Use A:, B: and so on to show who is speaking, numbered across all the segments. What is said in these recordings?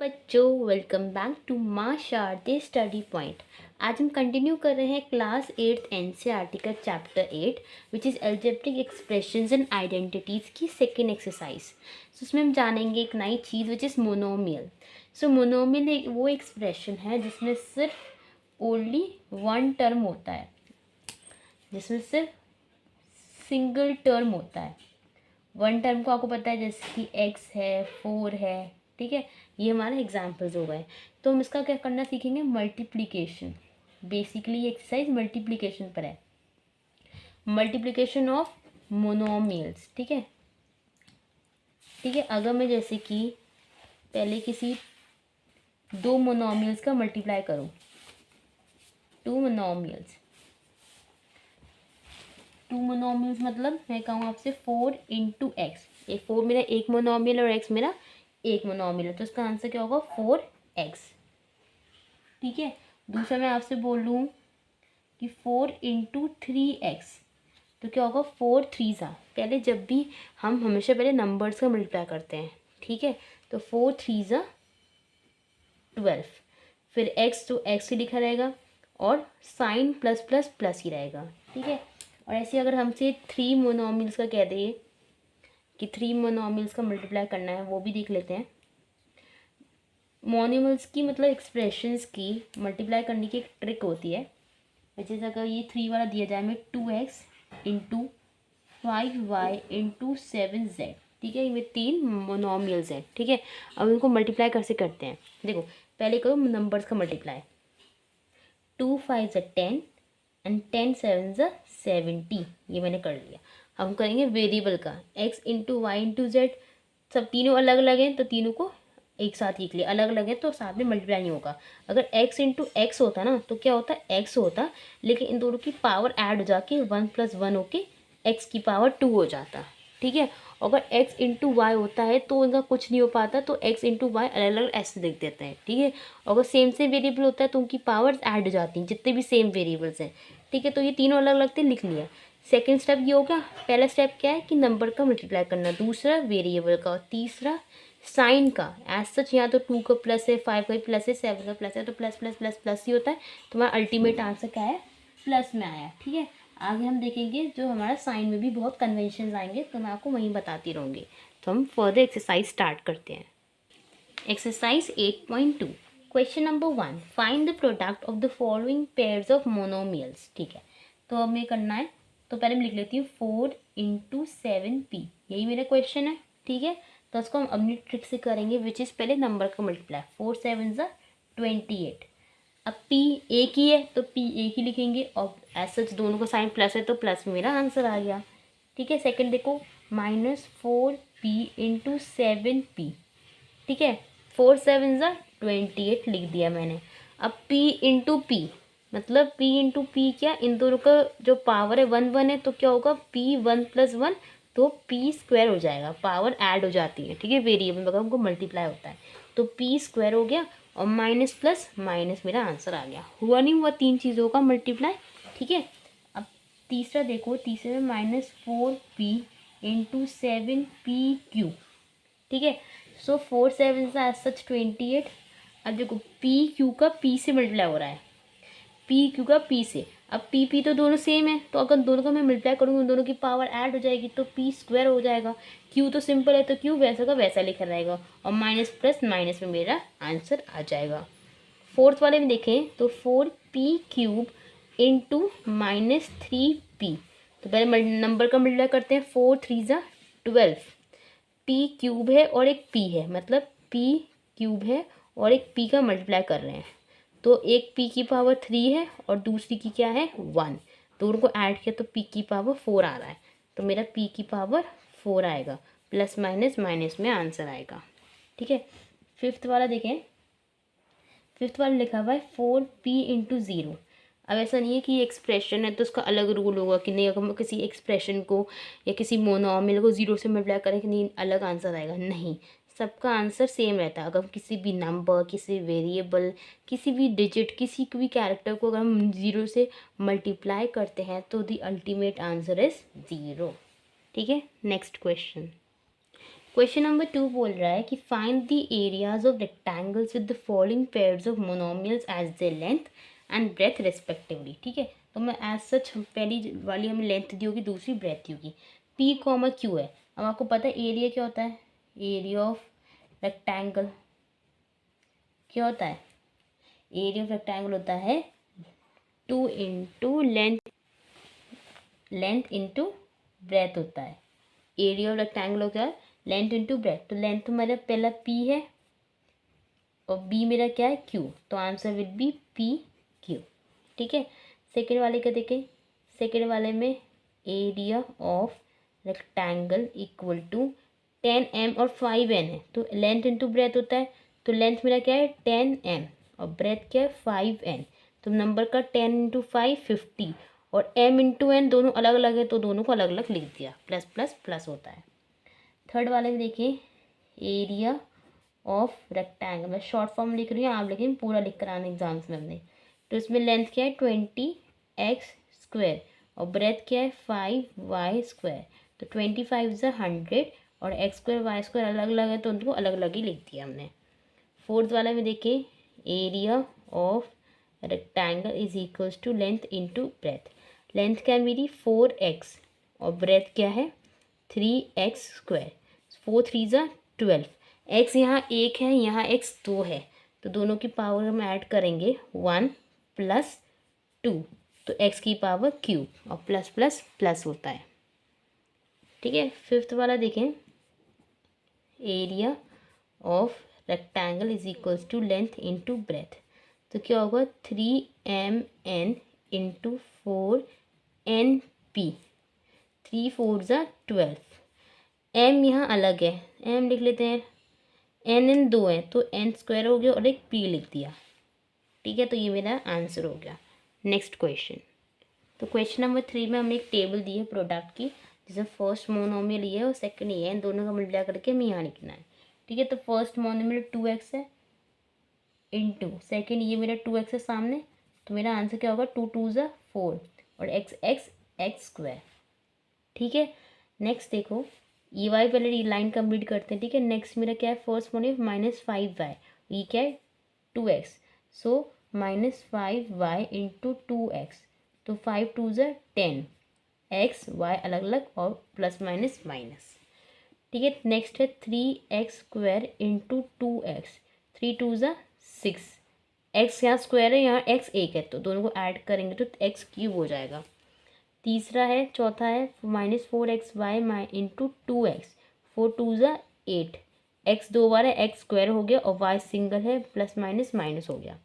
A: बच्चों, welcome back to माँ शारदे study point. आज हम कंटिन्यू कर रहे हैं क्लास 8th एनसीईआरटी का chapter 8 which is algebraic expressions and identities की सेकेंड एक्सरसाइज। सो उसमें हम जानेंगे एक नई चीज़ which is monomial. So monomial एक वो एक्सप्रेशन है जिसमें सिर्फ ओनली वन टर्म होता है, जिसमें सिर्फ सिंगल टर्म होता है। वन टर्म को आपको पता है, जैसे कि एक्स है, 4 है, ठीक है। ये हमारे एग्जाम्पल्स हो गए। तो हम इसका क्या करना सीखेंगे, मल्टीप्लिकेशन। बेसिकली ये एक्सरसाइज मल्टीप्लिकेशन पर है, मल्टीप्लिकेशन ऑफ मोनोमियल्स, ठीक है। ठीक है, अगर मैं जैसे कि पहले किसी दो मोनोमियल्स का मल्टीप्लाई करूँ, टू मोनोमियल्स मतलब मैं कहूँ आपसे 4 इंटू एक्स। ये 4 मेरा एक मोनोमियल और एक्स मेरा एक मोनोमियल है, तो इसका आंसर क्या होगा, 4x। ठीक है। दूसरा मैं आपसे बोल लूँ कि 4 इंटू 3x, तो क्या होगा, 4 3 पहले जब भी हम हमेशा पहले नंबर्स का मल्टीप्लाई करते हैं, ठीक है। तो 4 3 12, फिर x तो x ही लिखा रहेगा और साइन प्लस प्लस प्लस ही रहेगा, ठीक है। और ऐसे अगर हमसे 3 मोनोमियल्स का कह दे कि 3 मोनोमियल्स का मल्टीप्लाई करना है, वो भी देख लेते हैं। मोनोमियल्स की मतलब एक्सप्रेशंस की मल्टीप्लाई करने की एक ट्रिक होती है। जैसे अगर ये 3 वाला दिया जाए हमें 2x into 5y into 7z, ठीक है। ये 3 मोनोमियल्स हैं, ठीक है। अब इनको मल्टीप्लाई कैसे करते हैं, देखो पहले करो नंबर्स का मल्टीप्लाई। 2 5 10 एंड 10 7 70, ये मैंने कर लिया। अब हम करेंगे वेरिएबल का, x into Y into Z. सब तीनों अलग अलग हैं तो तीनों को एक साथ लिख लिया, अलग अलग है तो साथ में मल्टीप्लाई नहीं होगा। अगर x इंटू एक्स होता ना तो क्या होता, x होता, लेकिन इन दोनों की पावर ऐड हो जाके 1 + 1 होके x की पावर 2 हो जाता, ठीक है। अगर x इंटू वाई होता है तो इनका कुछ नहीं हो पाता, तो x इंटू वाई अलग अलग ऐसे लिख देते हैं, ठीक है। अगर सेम सेम वेरिएबल होता है तो उनकी पावर्स ऐड हो जाती हैं, जितने भी सेम वेरिएबल्स हैं, ठीक है। तो ये तीनों अलग अलग थे, लिख लिया। सेकेंड स्टेप ये होगा, पहला स्टेप क्या है कि नंबर का मल्टीप्लाई करना, दूसरा वेरिएबल का, और तीसरा साइन का। एज सच यहाँ तो 2 का प्लस है, 5 का प्लस है, 7 का प्लस है, तो प्लस प्लस प्लस प्लस ही होता है। तो हमारा अल्टीमेट आंसर क्या है, प्लस में आया, ठीक है। आगे हम देखेंगे जो हमारा साइन में भी बहुत कन्वेंशन आएंगे, तो मैं आपको वहीं बताती रहूँगी। तो हम फर्दर एक्सरसाइज स्टार्ट करते हैं। Exercise 8.2, question number 1, find the product of the following pairs of monomials, ठीक है। तो हमें करना है, तो पहले मैं लिख लेती हूँ 4 इंटू 7p, यही मेरा क्वेश्चन है, ठीक है। तो उसको हम अपनी ट्रिक से करेंगे, विच इज़ पहले नंबर का मल्टीप्लाई, 4 7 28। अब p एक ही है तो p एक ही लिखेंगे, और एज सच दोनों का साइन प्लस है तो प्लस में मेरा आंसर आ गया, ठीक है। सेकंड देखो, -4p इंटू 7p, ठीक है। 4 7 28 लिख दिया मैंने। अब p इंटू पी, मतलब p इंटू पी क्या, इन दोनों का जो पावर है 1 1 है, तो क्या होगा, p 1 + 1, तो p² हो जाएगा, पावर ऐड हो जाती है, ठीक है। वेरिएबल अगर हमको मल्टीप्लाई होता है तो p² हो गया, और माइनस प्लस माइनस मेरा आंसर आ गया। हुआ नहीं हुआ, 3 चीज़ों का मल्टीप्लाई, ठीक है। अब तीसरा देखो, तीसरे में -4p इंटू 7p³, ठीक है। सो 4 7 एज सच 28। अब देखो p का p से मल्टीप्लाई हो रहा है, p का p से। अब p तो दोनों सेम है, तो अगर दोनों का मैं मल्टीप्लाई करूँगी उन दोनों की पावर ऐड हो जाएगी, तो p² हो जाएगा। q तो सिंपल है, तो q वैसा का वैसा लिखा रहेगा, और माइनस प्लस माइनस में मेरा आंसर आ जाएगा। फोर्थ वाले में देखें तो 4p³ इंटू -3p, तो पहले नंबर का मल्टीप्लाई करते हैं, 4 3 12, p³ है और एक p है, मतलब p³ है और एक p का मल्टीप्लाई कर रहे हैं, तो एक p की पावर 3 है और दूसरी की क्या है 1, दोनों को ऐड किया तो p की पावर 4 आ रहा है, तो मेरा p की पावर 4 आएगा, प्लस माइनस माइनस में आंसर आएगा, ठीक है। फिफ्थ वाला देखें, फिफ्थ वाला लिखा हुआ है 4p इंटू 0। अब ऐसा नहीं है कि ये एक्सप्रेशन है तो उसका अलग रूल होगा कि नहीं, अगर हम किसी एक्सप्रेशन को या किसी मोनोमियल को 0 से मल्टीप्लाई करें कि नहीं अलग आंसर आएगा, नहीं, सबका आंसर सेम रहता है। अगर हम किसी भी नंबर, किसी वेरिएबल, किसी भी डिजिट, किसी भी कैरेक्टर को अगर हम 0 से मल्टीप्लाई करते हैं तो द अल्टीमेट आंसर इज 0, ठीक है। नेक्स्ट क्वेश्चन, क्वेश्चन नंबर 2 बोल रहा है कि find the areas of rectangles with the following pairs of monomials as the length and breadth respectively. ठीक है, तो मैं एज सच पहली वाली हमें लेंथ दी होगी, दूसरी ब्रेथ दी होगी। पी कॉमा क्यू है। अब आपको पता है एरिया क्या होता है, एरिया ऑफ रेक्टेंगल क्या होता है, एरिया ऑफ रेक्टेंगल होता है 2 इंटू लेंथ इंटू ब्रेथ होता है। एरिया ऑफ रेक्टेंगल होता है लेंथ इंटू ब्रेथ। तो लेंथ मेरा पहला पी है और बी मेरा क्या है, क्यू, तो answer will be P Q. ठीक है, सेकेंड वाले का देखें, सेकेंड वाले में area of rectangle equal to 10m और 5n है, तो लेंथ इंटू ब्रेथ होता है, तो लेंथ मेरा क्या है 10m और ब्रेथ क्या है 5n, तो नंबर का 10 इंटू 5 50 और m इंटू n दोनों अलग अलग है, तो दोनों को अलग अलग लिख दिया, प्लस प्लस प्लस होता है। थर्ड वाले में देखिए एरिया ऑफ रेक्टेंगल, मैं शॉर्ट फॉर्म लिख रही हूँ, आप लिखें पूरा लिख कर आना एग्जाम्स में हमने। तो इसमें लेंथ क्या है 20x² और ब्रेथ क्या है 5y², तो 25 ज़ा 100 और x² y² अलग अलग है, तो उनको अलग अलग ही लिख दिया हमने। फोर्थ वाला में देखिए area of rectangle is equals to length into breadth. Length क्या है मेरी 4x और ब्रेथ क्या है 3x², 4 3 ज़ा 12, x यहाँ 1 है, यहाँ x 2 है, तो दोनों की पावर हम ऐड करेंगे 1 + 2, तो x की पावर क्यूब और प्लस प्लस प्लस होता है। ठीक है, फिफ्थ वाला देखें area of rectangle is equals to length into breadth, तो क्या होगा 3mn इंटू 4np, 3 4 ज़ा 12, m यहाँ अलग है, m लिख लेते हैं, n दो है तो n² हो गया और एक p लिख दिया। ठीक है, तो ये मेरा आंसर हो गया। नेक्स्ट क्वेश्चन, तो क्वेश्चन नंबर 3 में हमने एक टेबल दी है प्रोडक्ट की, जिसमें फर्स्ट मोनोमियल ये है और सेकंड ये है, इन दोनों का मल्टीप्लाई करके हमें यहाँ लिखना है। ठीक है, तो फर्स्ट मोनोमियल 2x है इंटू सेकेंड ये मेरा 2x है सामने, तो मेरा आंसर क्या होगा 2 2 ज़ा 4 और x²। ठीक है, नेक्स्ट देखो ये वाई पहले लाइन कंप्लीट करते हैं। ठीक है, नेक्स्ट मेरा क्या है फर्स्ट मोनोमियल -5y, ये क्या है 2x, सो -5y इंटू 2x, तो 5 2 ज़ा 10, x y अलग अलग और प्लस माइनस माइनस। ठीक है, नेक्स्ट है 3x² इंटू 2x, 3 2 ज़ा 6, x यहाँ स्क्वायर है, यहाँ x 1 है, तो दोनों को ऐड करेंगे तो x³ हो जाएगा। तीसरा है, चौथा है -4xy इंटू 2x, 4 2 ज़ा 8, x 2 बार है, x² हो गया और y सिंगल है, प्लस माइनस माइनस हो गया।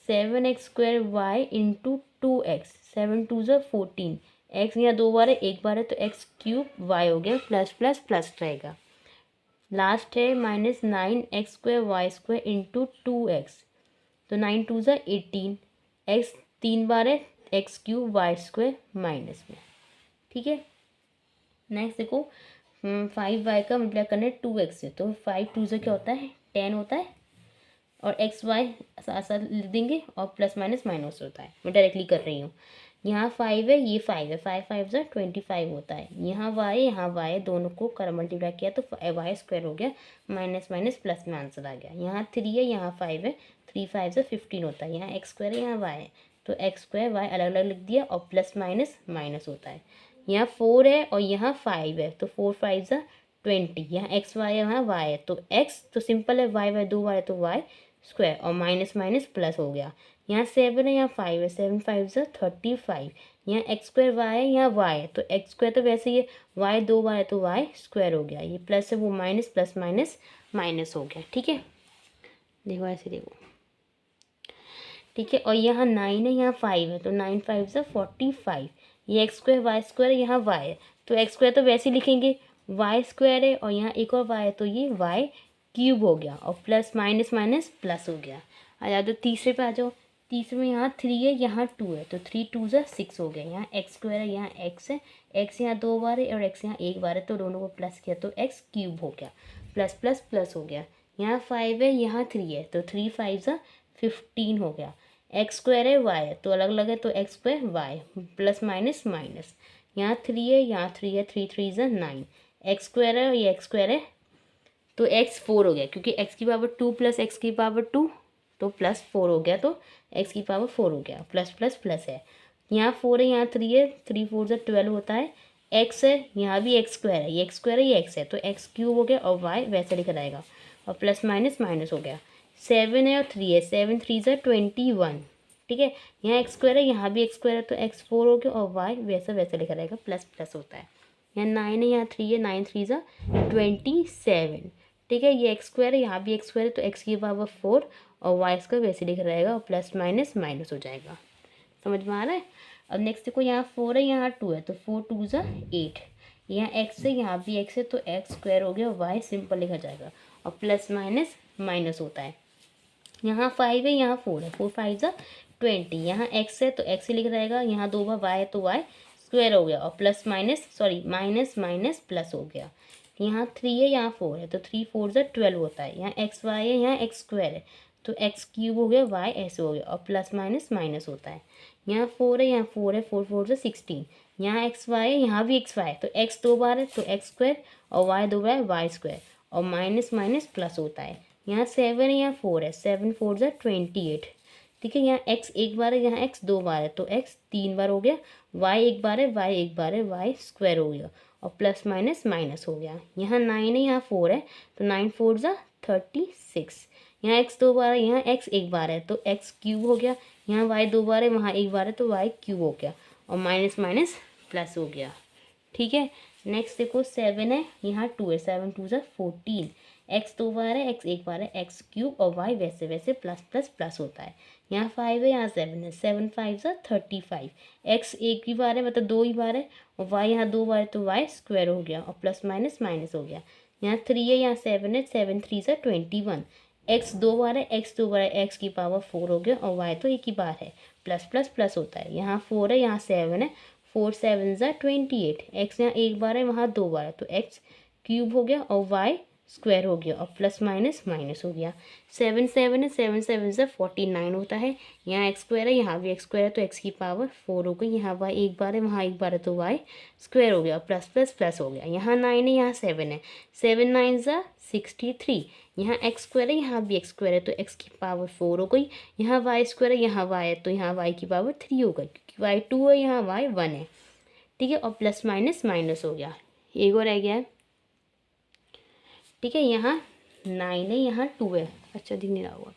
A: 7x² y इंटू 2x, 7 2 ज़ा 14, x यहाँ 2 बार है, 1 बार है, तो x³ y हो गया, प्लस प्लस प्लस रहेगा। लास्ट है -9x² y² इंटू 2x, तो 9 2 ज़ा 18, x 3 बार है, x³ y² माइनस में। ठीक है, नेक्स्ट देखो 5y का मल्टीप्लाई करना है 2x से, तो 5 2 से क्या होता है 10 होता है और xy साथ साथ लिख देंगे और प्लस माइनस माइनस होता है, मैं डायरेक्टली कर रही हूँ। यहाँ 5 है, ये 5 है, 5 5 ज़ा 25 होता है, यहाँ y दोनों को कर मल्टीप्लाई किया तो y² हो गया, माइनस माइनस प्लस में आंसर आ गया। यहाँ 3 है, यहाँ 5 है, 3 5 ज़ा 15 होता है, यहाँ x² है, यहाँ y है, तो x² y अलग अलग लिख दिया और प्लस माइनस माइनस होता है। यहाँ 4 है और यहाँ 5 है, तो 4 5 ज़ा 20, यहाँ x y है, यहाँ y है, तो x तो सिंपल है, y दों बार है तो y² और माइनस माइनस प्लस हो गया। यहाँ 7 है, यहाँ 5 है, 7 5 ज़ा 35, यहाँ x² y है, यहाँ y है, तो x² तो वैसे ही है, y 2 बार है तो y² हो गया, ये प्लस है वो माइनस, प्लस माइनस माइनस हो गया। ठीक है, देखो ऐसे देखो। ठीक है, और यहाँ 9 है, यहाँ 5 है, तो 9 5 ज़ा 45, ये x² y², यहाँ y है, तो x² तो वैसे ही लिखेंगे, y² है और यहाँ एक और y है, तो ये y³ हो गया और प्लस माइनस माइनस प्लस हो गया। आ जाओ तो तीसरे पे आ जाओ, तीसरे में यहाँ 3 है, यहाँ 2 है, तो 3 2 ज़ा 6 हो गया, यहाँ x² है, यहाँ x है, x यहाँ 2 बार है और x यहाँ 1 बार है, तो दोनों को प्लस किया तो x³ हो गया, प्लस प्लस प्लस हो गया। यहाँ 5 है, यहाँ 3 है, तो 3 5 ज़ा 15 हो गया, x² है y है, तो अलग अलग है, तो x² y plus minus minus. यहाँ 3 है, यहाँ 3 है, 3 3 ज़ा 9, एक्स स्क्वायर है, ये एक्स स्क्वायर है, तो एक्स 4 हो गया, क्योंकि एक्स की पावर 2 प्लस एक्स की पावर 2 तो प्लस 4 हो गया, तो एक्स की पावर 4 हो गया, प्लस प्लस प्लस है, यहाँ 4 है, यहाँ 3 है, 3 4 से 12 होता है, एक्स है, यहाँ भी एक्स स्क्वायर है, ये एक्स स्क्वायर है, ये एक्स है, तो एक्स क्यूब हो गया और वाई वैसे लिखा जाएगा, और प्लस माइनस माइनस हो गया। 7 है और 3 है, 7 3 से 21, ठीक है, यहाँ एक्स स्क्वायर है, यहाँ भी एक्स स्क्वायर है, तो एक्स 4 हो गया और वाई वैसा वैसा लिखा रहेगा, प्लस प्लस होता है। यहाँ 9 है, यहाँ 3 है, 9 3 से 27, ठीक है, ये एक्स स्क्वायर है, यहाँ भी एक्स स्क्वायर है, तो एक्स की पावर 4 और वाई स्क्वायर वैसे लिखा रहेगा, और प्लस माइनस माइनस हो जाएगा। समझ में आ रहा है। अब नेक्स्ट देखो, यहाँ 4 है, यहाँ 2 है, तो 4 2 से 8, यहाँ एक्स है, यहाँ भी एक्स है, तो एक्स स्क्वायर हो गया, वाई सिंपल लिखा जाएगा, और प्लस माइनस माइनस होता है। यहाँ 5 है, यहाँ 4 है, 4 5 से 20, यहाँ एक्स है तो एक्स ही लिख रहेगा, यहाँ 2 बार वाई है तो वाई स्क्वायर हो गया, और plus minus sorry minus minus plus हो गया। यहाँ 3 है, यहाँ 4 है, तो 3 4 से 12 होता है, यहाँ एक्स वाई है, यहाँ एक्स स्क्वायर है, तो एक्स क्यूब हो गया, वाई ऐसे हो गया, और प्लस माइनस माइनस होता है। यहाँ 4 है, यहाँ 4 है, 4 4 से 16, यहाँ एक्स वाई है, यहाँ भी एक्स वाई है, तो एक्स 2 बार है तो एक्स स्क्वायर, और वाई 2 बार है वाई स्क्वायर, और माइनस माइनस प्लस होता है। यहाँ 7 है, यहाँ 4 है, 7 4 से 28, ठीक है, यहाँ एक्स एक बार है, यहाँ एक्स 2 बार है, तो एक्स 3 बार हो गया, वाई एक बार है, वाई एक बार है, वाई स्क्वायर हो गया, और प्लस माइनस माइनस हो गया। यहाँ 9 है, यहाँ 4 है, तो 9 4 से 36, यहाँ एक्स 2 बार है, यहाँ एक्स एक बार है, तो एक्स क्यूब हो गया, यहाँ वाई 2 बार है, वहाँ एक बार है, तो वाई क्यूब हो गया, और माइनस माइनस प्लस हो गया, ठीक है। नेक्स्ट देखो 7 है, यहाँ 2 है, 7 2 से 14, एक्स 2 बार है, एक्स एक बार है, एक्स क्यूब, और वाई वैसे वैसे प्लस प्लस प्लस होता है। यहाँ 5 है, यहाँ 7 है, 7 5 से 35, एक्स एक ही बार है, मतलब 2 ही बार है, और वाई यहाँ 2 बार है, तो वाई स्क्वायर हो गया, और प्लस माइनस माइनस हो गया। यहाँ 3 है, यहाँ 7 है, 7 3 से 21, एक्स 2 बार है, एक्स 2 बार है, एक्स की पावर 4 हो गया, और वाई तो एक ही बार है, प्लस प्लस प्लस होता है। यहाँ 4 है, यहाँ 7 है, 4 7 से 28, एक्स यहाँ एक बार है, वहाँ 2 बार है, तो एक्स क्यूब हो गया, और वाई स्क्वायर हो गया, और प्लस माइनस माइनस हो गया। 7 7 है, 7 7 से 49 होता है, यहाँ एक्स स्क्वायर है, यहाँ भी एक्स स्क्वायर है, तो एक्स की पावर 4 हो गई, यहाँ वाई एक बार है, वहाँ एक बार है, तो वाई स्क्वायर हो गया, प्लस प्लस प्लस हो गया। यहाँ 9 है, यहाँ 7 है, 7 9 से 63, यहाँ एक्स स्क्वायर है, यहाँ भी एक्स स्क्वायर है, तो एक्स की पावर 4 हो गई, यहाँ वाई स्क्वायर है, यहाँ वाई है, तो यहाँ वाई की पावर 3 हो गई, क्योंकि वाई 2 है, यहाँ वाई 1 है, ठीक है, और प्लस माइनस माइनस हो गया। एक और रह गया है, ठीक है, यहाँ 9 है, यहाँ 2 है, अच्छा दिख नहीं रहा होगा,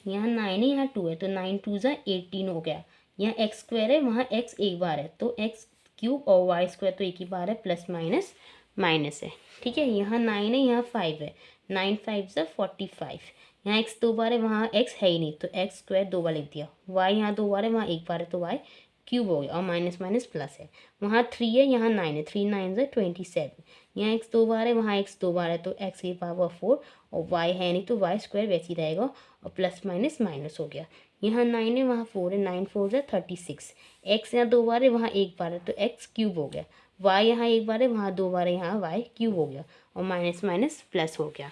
A: यहाँ 9 है, यहाँ 2 है, तो 9 2 से 18 हो गया। यहाँ एक्स स्क्वायर है, वहाँ एक्स एक बार है, तो एक्स क्यूब, और वाई स्क्वायर तो एक ही बार है, प्लस माइनस माइनस है, ठीक है। यहाँ 9 है, यहाँ 5 है, 9 5 से 45, यहाँ एक्स 2 बार है, वहाँ एक्स है ही नहीं, तो एक्स स्क्वायर 2 बार लिख दिया, वाई यहाँ 2 बार है, वहाँ एक बार है, तो वाई क्यूब हो गया, और माइनस माइनस प्लस है। वहाँ 3 है, यहाँ 9 है, 3 9 से 27, यहाँ एक्स 2 बार है, वहाँ एक्स 2 बार है, तो एक्स की पावर 4, और वाई है नहीं, तो वाई स्क्वायर वैसे ही रहेगा, और प्लस माइनस माइनस हो गया। यहाँ 9 है, वहाँ 4 है, 9 4 से 36, एक्स यहाँ 2 बार है, वहाँ एक बार है, तो एक्स क्यूब हो गया, वाई यहाँ एक बार है, वहाँ 2 बार है, यहाँ वाई क्यूब हो गया, और माइनस माइनस प्लस हो गया।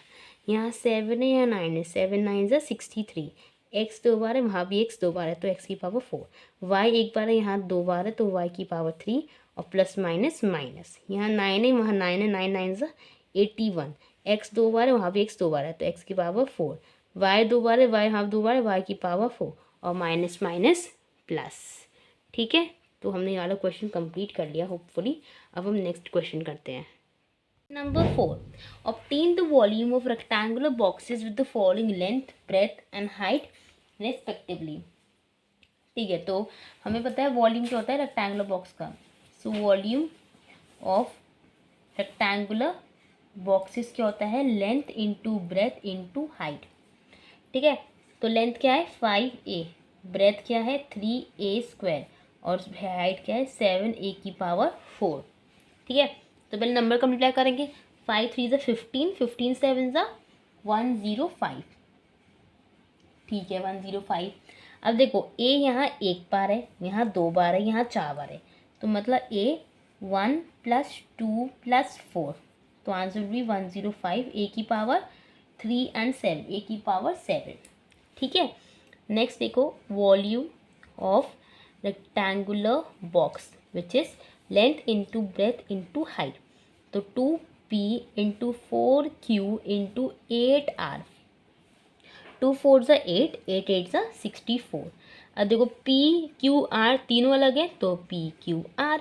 A: यहाँ 7 है, यहाँ 9 है, 7 9 से 63, एक्स 2 बार है, वहाँ भी एक्स 2 बार है, तो एक्स की पावर 4, वाई एक बार है, यहाँ 2 बार है, तो वाई की पावर 3, और प्लस माइनस माइनस। यहाँ 9 है, वहाँ 9 है, 9 9 से 81, एक्स 2 बार है, वहाँ भी एक्स 2 बार है, तो एक्स की पावर 4, वाई 2 बार है, वाई हाफ 2 बार है, वाई की पावर 4, और माइनस माइनस प्लस, ठीक है। तो हमने ये वाला क्वेश्चन कंप्लीट कर लिया होपफुली। अब हम नेक्स्ट क्वेश्चन करते हैं। Number 4. Obtain the volume of rectangular boxes with the following length, breadth and height respectively. ठीक है, तो हमें पता है वॉल्यूम क्या होता है रेक्टेंगुलर बॉक्स का। So volume of rectangular boxes क्या होता है, length into breath into height, ठीक है। तो लेंथ क्या है 5a, ब्रेथ क्या है 3a स्क्वायर, और हाइट क्या है 7a की पावर 4, ठीक है। तो पहले नंबर का मल्टीप्लाई करेंगे, 5 3 से 15, 15 7 से 105, ठीक है 105। अब देखो ए यहाँ एक बार है, यहाँ 2 बार है, यहाँ 4 बार है, तो मतलब ए 1 + 2 + 4, तो आंसर भी 105, ए की पावर 3 and 7, ए की पावर 7, ठीक है। नेक्स्ट देखो volume of rectangular box which is length into breadth into height. तो 2p into 4q into 8r, 2 4 ज़ा 8, 8 8 ज़ा 64। अब देखो p q r तीनों अलग है तो p q r,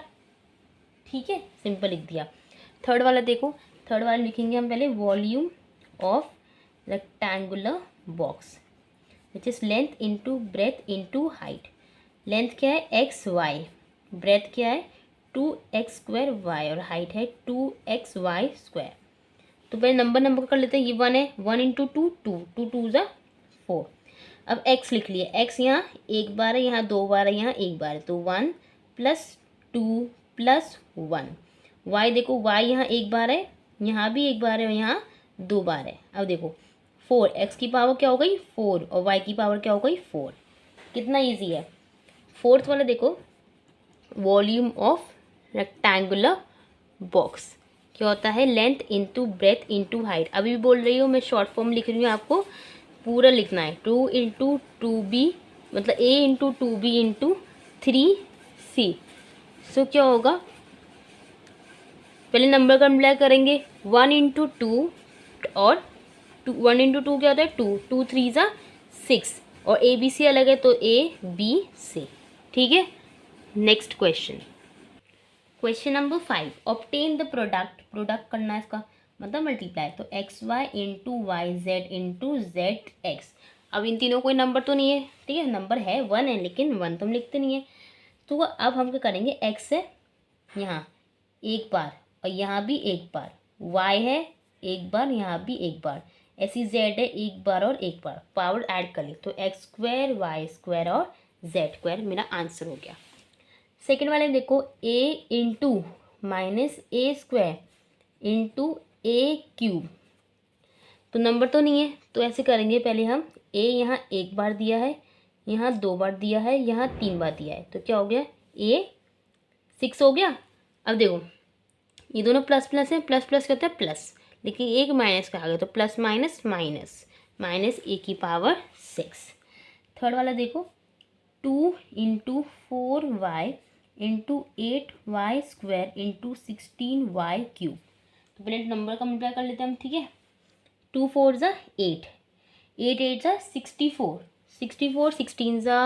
A: ठीक है, सिंपल लिख दिया। थर्ड वाला देखो, थर्ड वाला लिखेंगे हम पहले volume of rectangular box which is length into breath into height. Length क्या है एक्स वाई, ब्रेथ क्या है 2x² वाई और हाइट है 2xy²। तो पहले नंबर कर लेते हैं। ये 1 है, 1 इंटू 2 2, 2 2 ज़ा 4। अब x लिख लिया, x यहाँ एक बार है, यहाँ 2 बार है, यहाँ एक बार है, तो 1 + 2 + 1। y देखो, y यहाँ एक बार है, यहाँ भी एक बार है और यहाँ 2 बार है। अब देखो 4, x की पावर क्या हो गई 4 और y की पावर क्या हो गई 4। कितना ईजी है। फोर्थ वाला देखो, वॉल्यूम ऑफ रेक्टेंगुलर बॉक्स क्या होता है, length into breath into height. अभी भी बोल रही हूँ मैं, शॉर्ट फॉर्म लिख रही हूँ, आपको पूरा लिखना है। 2 इंटू 2b मतलब a into 2b into 3c। सो क्या होगा, पहले नंबर का मल्टीप्लाई करेंगे 1 इंटू 2 और 1 इंटू 2 क्या होता है 2, 2 3 ज़ा 6 और ए बी सी अलग है तो a b c, ठीक है। Next question, question number 5, obtain the product. Product करना है इसका मतलब मल्टीप्लाई, तो X Y into Y Z into Z X. अब इन तीनों कोई नंबर तो नहीं है, ठीक है, नंबर है 1 है लेकिन 1 तो हम लिखते नहीं है। तो अब हम क्या करेंगे, एक्स है यहाँ एक बार और यहाँ भी एक बार, वाई है एक बार यहाँ भी एक बार, ऐसी जेड है एक बार और एक बार, पावर ऐड कर ली तो x² y² और z² मेरा आंसर हो गया। सेकेंड वाले देखो, a into -a² into a³ तो नंबर तो नहीं है, तो ऐसे करेंगे, पहले हम a यहाँ एक बार दिया है, यहाँ 2 बार दिया है, यहाँ 3 बार दिया है, तो क्या हो गया a 6 हो गया। अब देखो ये दोनों प्लस प्लस है, प्लस प्लस कहते हैं प्लस, लेकिन एक माइनस का आ गया तो plus minus minus, minus a⁴। Third वाला देखो, 2 into 4y into 8y² into 16y³ तो पहले नंबर का मल्टीप्लाई कर लेते हैं हम, ठीक है। 2 4 ज़ा 8, 8 8 ज़ा 64, 64 16 ज़ा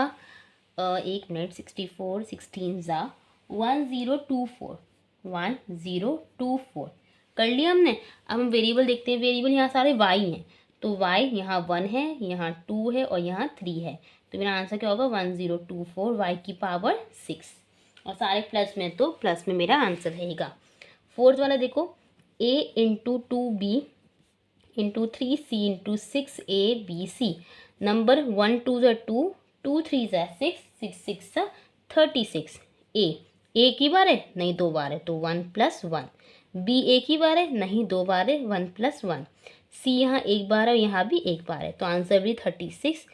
A: 1 मिनट 64 16 ज़ा 1024, 1024 कर लिया हमने। अब हम वेरिएबल देखते हैं, वेरिएबल यहाँ सारे y हैं, तो y यहाँ 1 है, यहाँ 2 है और यहाँ 3 है, तो मेरा आंसर क्या होगा 1024 y⁴ और सारे प्लस में, तो प्लस में मेरा आंसर रहेगा। फोर्थ वाला देखो, a into 2b into 3c into 6abc। Number 1 2 ज़ा 2, 2 3 ज़ा 6, 6 6 ज़ा 36। a एक ही बार है नहीं 2 बार है तो 1 + 1। b एक ही बार है नहीं 2 बार है 1 + 1। c यहाँ एक बार है और यहाँ भी एक बार है तो आंसर भी 36।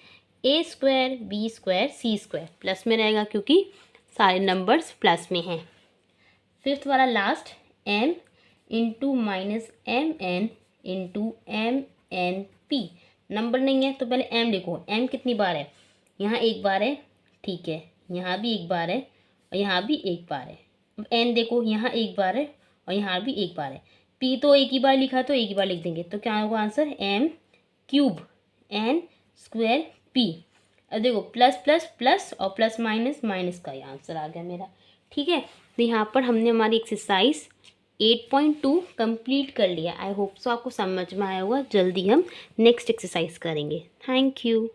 A: a² b² c² प्लस में रहेगा क्योंकि सारे नंबर्स प्लस में हैं। फिफ्थ वाला last, m into -mn into mnp। Number नहीं है तो पहले m लिखो, m कितनी बार है, यहाँ एक बार है, ठीक है, यहाँ भी एक बार है और यहाँ भी एक बार है। अब n देखो, यहाँ एक बार है और यहाँ भी एक बार है। p तो एक ही बार लिखा तो एक ही बार लिख देंगे, तो क्या होगा आंसर m³ n² p। अब देखो प्लस प्लस प्लस और प्लस माइनस माइनस का ये आंसर आ गया मेरा, ठीक है। तो यहाँ पर हमने हमारी एक्सरसाइज 8.2 कंप्लीट कर लिया। आई होप सो आपको समझ में आया होगा। जल्दी हम नेक्स्ट एक्सरसाइज करेंगे। Thank you.